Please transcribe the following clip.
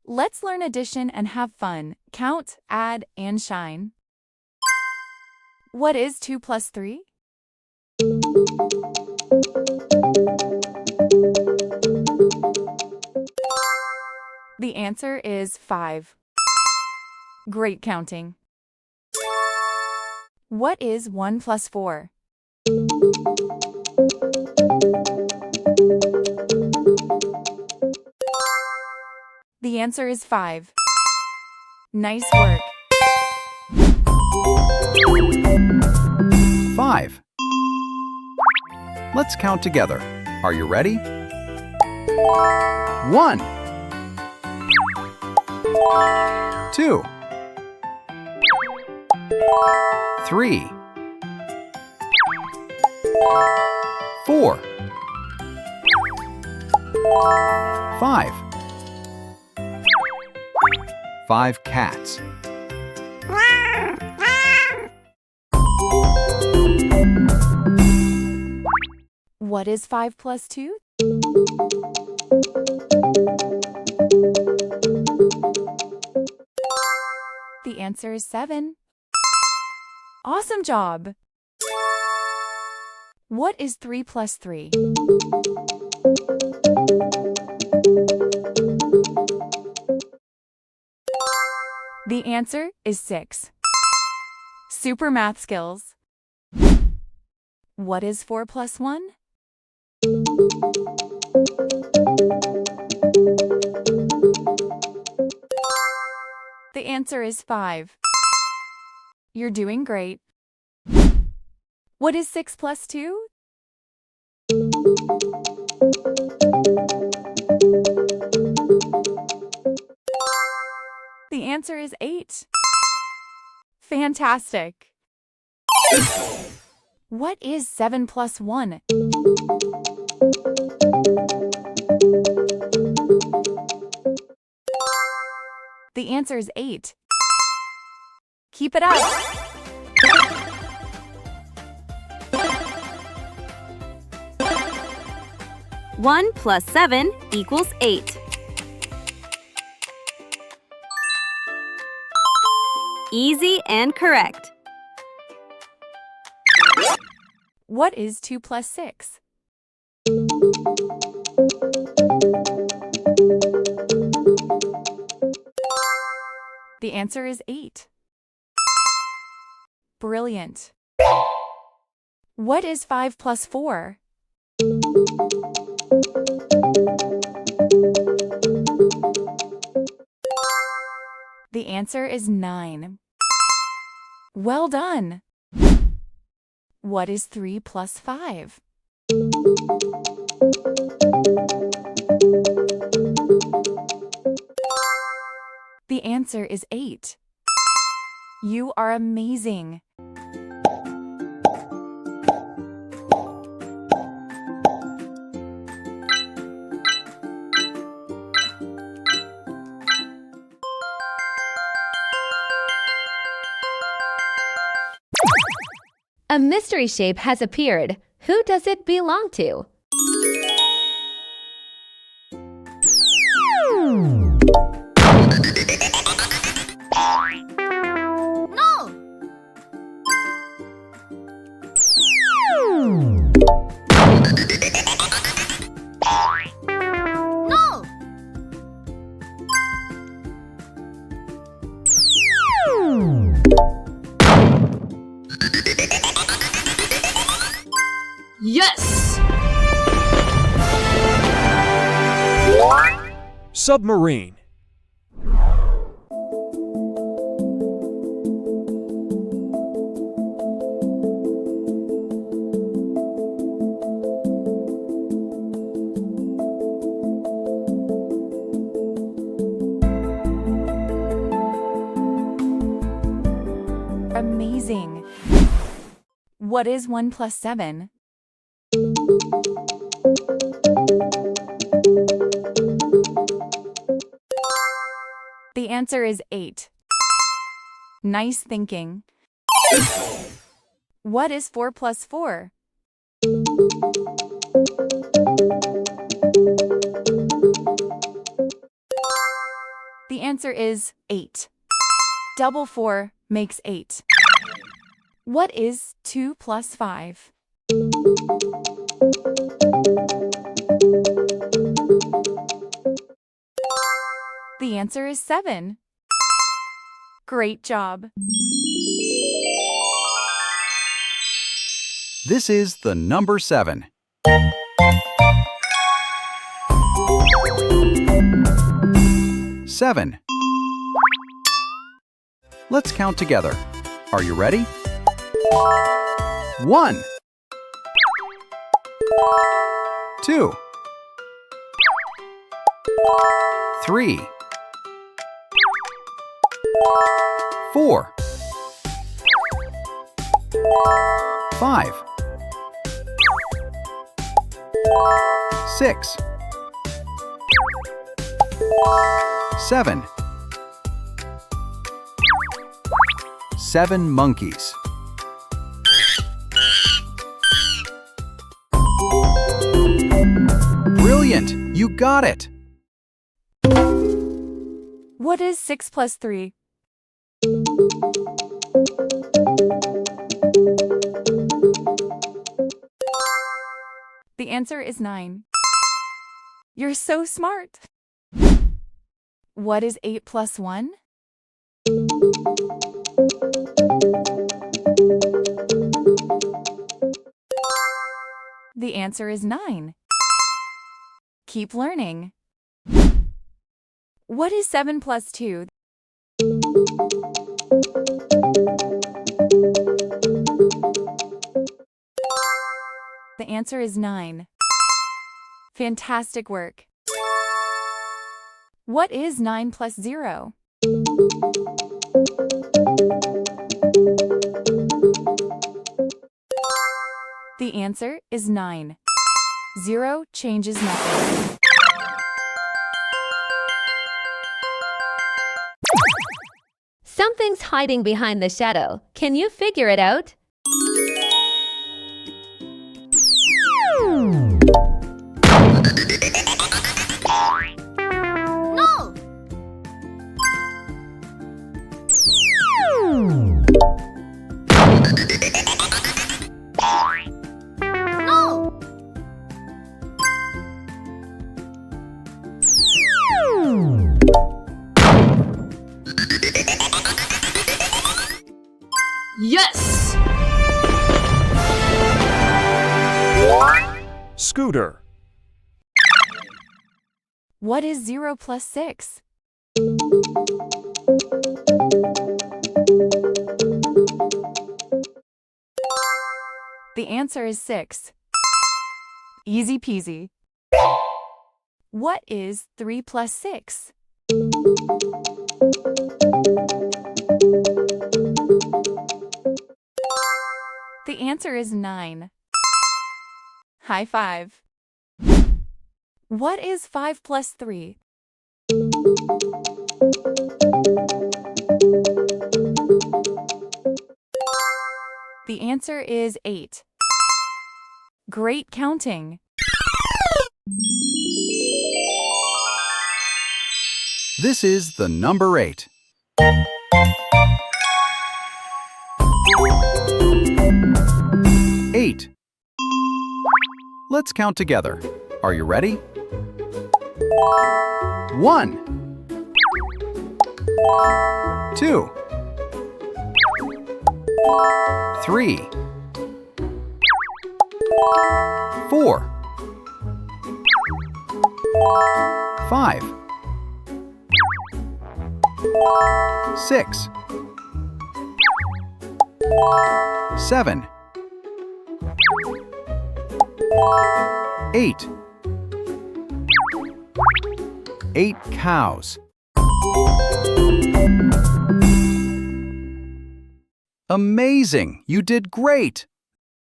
Let's learn addition and have fun. Count, add, and shine. What is 2 plus 3? The answer is 5. Great counting. What is 1 plus 4? The answer is 5. Nice work. 5. Let's count together. Are you ready? 1, 2, 3, 4, 5. 5 cats. What is 5 plus 2? The answer is 7. Awesome job! What is 3 plus 3? The answer is 6. Super math skills. What is 4 plus 1? The answer is 5. You're doing great. What is 6 plus 2? The answer is 8. Fantastic. What is 7 plus 1? The answer is 8. Keep it up. One plus 7 equals 8. Easy and correct. What is 2 plus 6? The answer is 8. Brilliant. What is 5 plus 4? The answer is 9. Well done. What is 3 plus 5? The answer is 8. You are amazing. A mystery shape has appeared. Who does it belong to? Yes! Submarine. Amazing. What is 1 plus 7? The answer is 8. Nice thinking. What is 4 plus 4? The answer is 8. Double 4 makes 8. What is 2 plus 5? The answer is 7. Great job. This is the number 7. 7. Let's count together. Are you ready? 1, 2, 3, 4, 5, 6, 7. 7 monkeys. Brilliant! You got it! What is 6 plus 3? The answer is 9. You're so smart. What is 8 plus 1? The answer is 9. Keep learning. What is 7 plus 2? The answer is 9. Fantastic work. What is 9 plus 0? The answer is 9. 0 changes nothing. Something's hiding behind the shadow. Can you figure it out? No! No! Yes! Scooter. What is 0 plus 6? The answer is 6. Easy peasy. What is 3 plus 6? The answer is 9. High five. What is 5 plus 3? The answer is 8. Great counting. This is the number 8. 8. Let's count together. Are you ready? 1, 2, 3, 4, 5, 6, 7, 8. 8 cows. Amazing! You did great!